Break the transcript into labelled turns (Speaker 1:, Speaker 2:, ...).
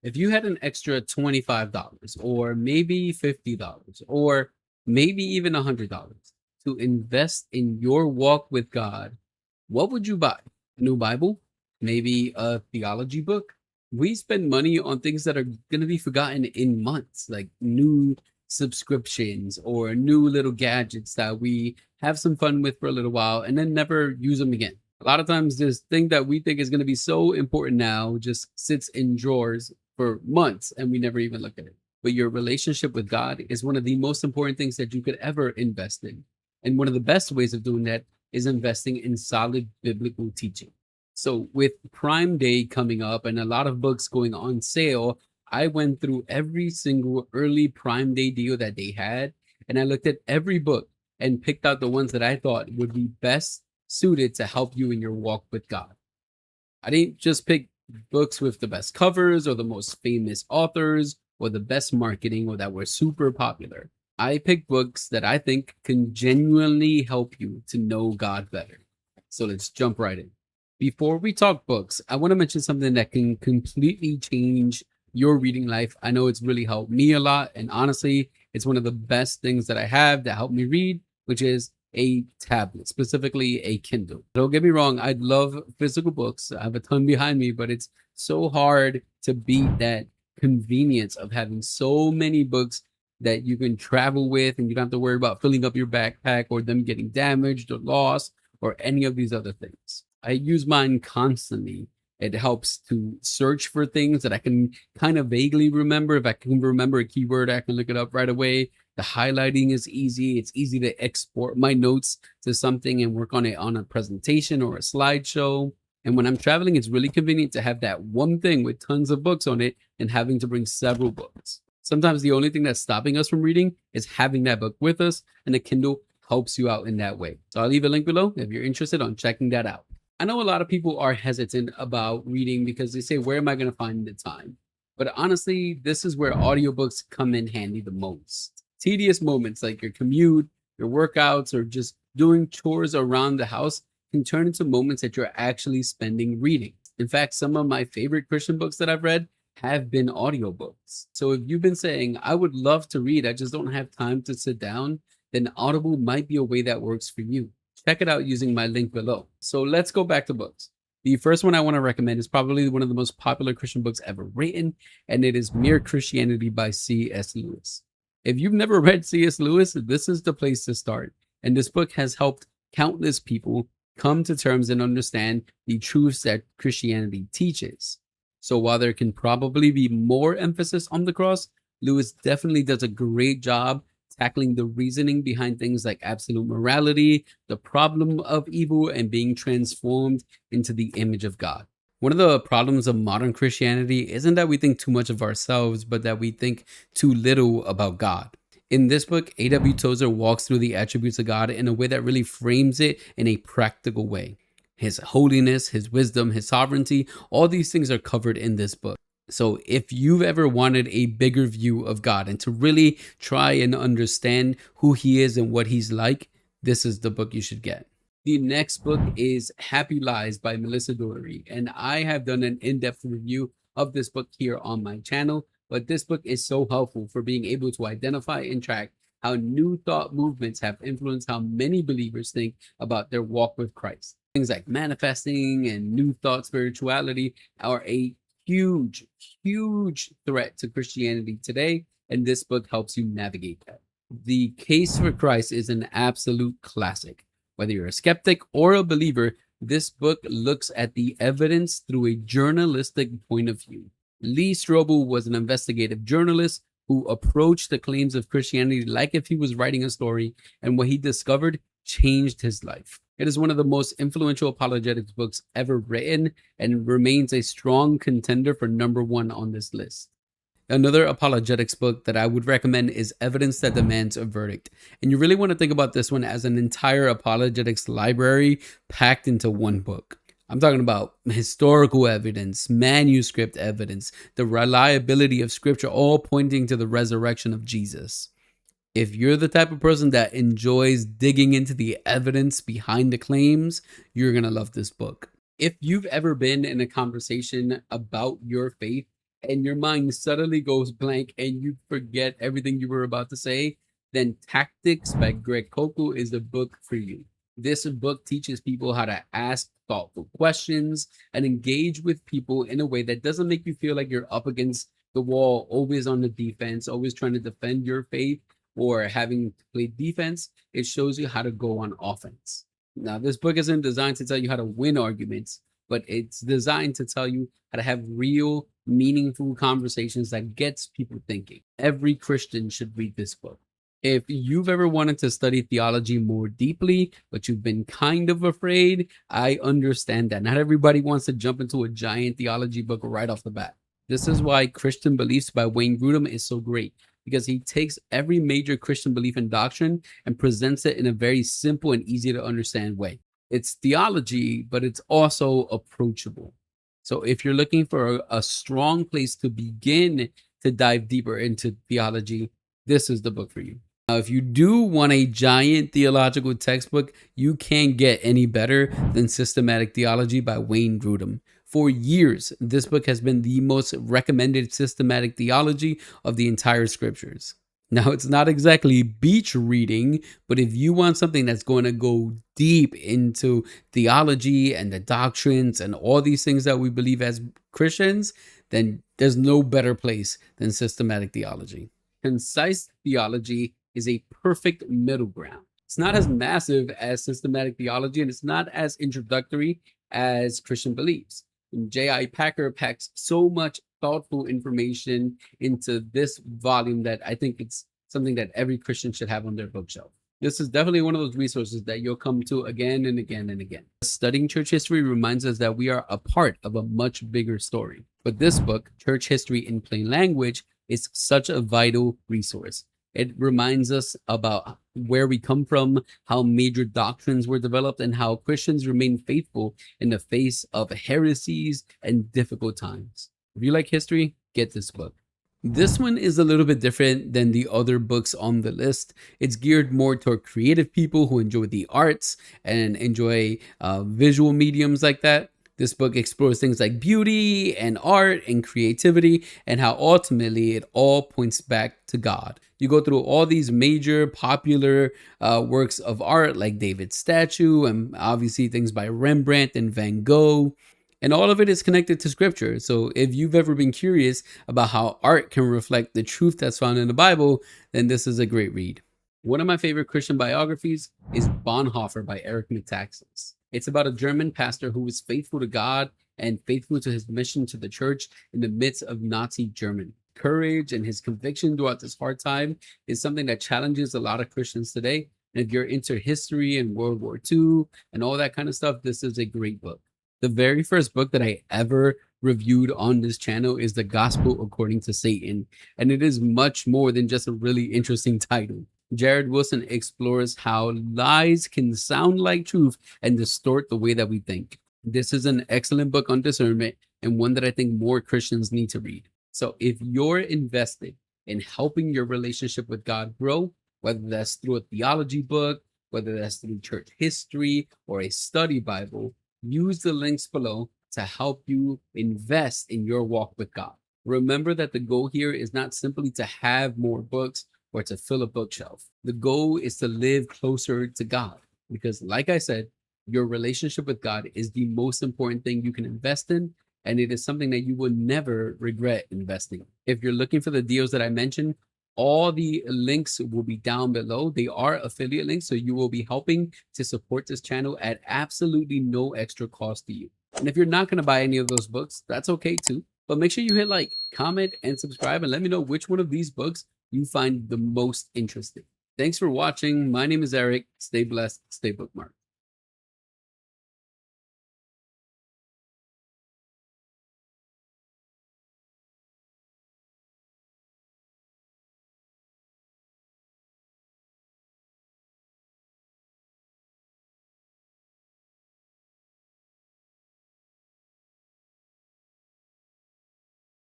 Speaker 1: If you had an extra $25 or maybe $50 or maybe even $100 to invest in your walk with God, what would you buy? A new Bible? Maybe a theology book? We spend money on things that are going to be forgotten in months, like new subscriptions or new little gadgets that we have some fun with for a little while and then never use them again. A lot of times, this thing that we think is going to be so important now just sits in drawers for months and we never even look at it. But your relationship with God is one of the most important things that you could ever invest in. And one of the best ways of doing that is investing in solid biblical teaching. So, with Prime Day coming up and a lot of books going on sale, I went through every single early Prime Day deal that they had, and I looked at every book and picked out the ones that I thought would be best suited to help you in your walk with God. I didn't just pick books with the best covers or the most famous authors or the best marketing or that were super popular. I picked books that I think can genuinely help you to know God better. So let's jump right in. Before we talk books, I want to mention something that can completely change your reading life. I know it's really helped me a lot. And honestly, it's one of the best things that I have that helped me read, which is a tablet, specifically a Kindle. Don't get me wrong, I love physical books. I have a ton behind me, but it's so hard to beat that convenience of having so many books that you can travel with and you don't have to worry about filling up your backpack or them getting damaged or lost or any of these other things. I use mine constantly. It helps to search for things that I can kind of vaguely remember. If I can remember a keyword, I can look it up right away. The highlighting is easy. It's easy to export my notes to something and work on it on a presentation or a slideshow. And when I'm traveling, it's really convenient to have that one thing with tons of books on it and having to bring several books. Sometimes the only thing that's stopping us from reading is having that book with us, and the Kindle helps you out in that way. So I'll leave a link below if you're interested on checking that out. I know a lot of people are hesitant about reading because they say, where am I going to find the time? But honestly, this is where audiobooks come in handy the most. Tedious moments like your commute, your workouts, or just doing chores around the house can turn into moments that you're actually spending reading. In fact, some of my favorite Christian books that I've read have been audiobooks. So if you've been saying, I would love to read, I just don't have time to sit down, then Audible might be a way that works for you. Check it out using my link below. So let's go back to books. The first one I want to recommend is probably one of the most popular Christian books ever written, and it is Mere Christianity by C.S. Lewis. If you've never read C.S. Lewis, this is the place to start. And this book has helped countless people come to terms and understand the truths that Christianity teaches. So while there can probably be more emphasis on the cross, Lewis definitely does a great job tackling the reasoning behind things like absolute morality, the problem of evil, and being transformed into the image of God. One of the problems of modern Christianity isn't that we think too much of ourselves, but that we think too little about God. In this book, A.W. Tozer walks through the attributes of God in a way that really frames it in a practical way. His holiness, his wisdom, his sovereignty, all these things are covered in this book. So if you've ever wanted a bigger view of God and to really try and understand who he is and what he's like, this is the book you should get. The next book is Happy Lies by Melissa Doherty, and I have done an in-depth review of this book here on my channel, but this book is so helpful for being able to identify and track how new thought movements have influenced how many believers think about their walk with Christ. Things like manifesting and new thought spirituality are a huge threat to Christianity today, and this book helps you navigate that. The Case for Christ is an absolute classic. Whether you're a skeptic or a believer, this book looks at the evidence through a journalistic point of view. Lee Strobel was an investigative journalist who approached the claims of Christianity like if he was writing a story, and what he discovered changed his life. It is one of the most influential apologetics books ever written and remains a strong contender for #1 on this list. Another apologetics book that I would recommend is Evidence That Demands a Verdict. And you really want to think about this one as an entire apologetics library packed into one book. I'm talking about historical evidence, manuscript evidence, the reliability of scripture, all pointing to the resurrection of Jesus. If you're the type of person that enjoys digging into the evidence behind the claims, you're going to love this book. If you've ever been in a conversation about your faith and your mind suddenly goes blank and you forget everything you were about to say, then Tactics by Greg Koukl is the book for you. This book teaches people how to ask thoughtful questions and engage with people in a way that doesn't make you feel like you're up against the wall, always on the defense, always trying to defend your faith or having to play defense. It shows you how to go on offense. Now, this book isn't designed to tell you how to win arguments, but it's designed to tell you how to have real, meaningful conversations that gets people thinking. Every Christian should read this book. If you've ever wanted to study theology more deeply, but you've been kind of afraid, I understand that. Not everybody wants to jump into a giant theology book right off the bat. This is why Christian Beliefs by Wayne Grudem is so great, because he takes every major Christian belief and doctrine and presents it in a very simple and easy to understand way. It's theology, but it's also approachable. So if you're looking for a strong place to begin to dive deeper into theology, this is the book for you. Now, if you do want a giant theological textbook, you can't get any better than Systematic Theology by Wayne Grudem. For years, this book has been the most recommended systematic theology of the entire scriptures. Now, it's not exactly beach reading, but if you want something that's going to go deep into theology and the doctrines and all these things that we believe as Christians, then there's no better place than Systematic Theology. Concise Theology is a perfect middle ground. It's not as massive as Systematic Theology, and it's not as introductory as Christian Beliefs. And J.I. Packer packs so much thoughtful information into this volume that I think it's something that every Christian should have on their bookshelf. This is definitely one of those resources that you'll come to again and again and again. Studying church history reminds us that we are a part of a much bigger story. But this book, Church History in Plain Language, is such a vital resource. It reminds us about where we come from, how major doctrines were developed, and how Christians remain faithful in the face of heresies and difficult times. If you like history, get this book. This one is a little bit different than the other books on the list. It's geared more toward creative people who enjoy the arts and enjoy visual mediums like that. This book explores things like beauty and art and creativity and how ultimately it all points back to God. You go through all these major popular works of art like David's statue and obviously things by Rembrandt and Van Gogh. And all of it is connected to scripture. So if you've ever been curious about how art can reflect the truth that's found in the Bible, then this is a great read. One of my favorite Christian biographies is Bonhoeffer by Eric Metaxas. It's about a German pastor who was faithful to God and faithful to his mission to the church in the midst of Nazi Germany. Courage and his conviction throughout this hard time is something that challenges a lot of Christians today. And if you're into history and World War II and all that kind of stuff, this is a great book. The very first book that I ever reviewed on this channel is The Gospel According to Satan, and it is much more than just a really interesting title. Jared Wilson explores how lies can sound like truth and distort the way that we think. This is an excellent book on discernment and one that I think more Christians need to read. So if you're invested in helping your relationship with God grow, whether that's through a theology book, whether that's through church history or a study Bible, use the links below to help you invest in your walk with God. Remember that the goal here is not simply to have more books or to fill a bookshelf. The goal is to live closer to God because, like I said, your relationship with God is the most important thing you can invest in, and it is something that you will never regret investing. If you're looking for the deals that I mentioned, all the links will be down below. They are affiliate links, so you will be helping to support this channel at absolutely no extra cost to you. And if you're not going to buy any of those books, that's okay too. But make sure you hit like, comment, and subscribe, and let me know which one of these books you find the most interesting. Thanks for watching. My name is Eric. Stay blessed. Stay bookmarked.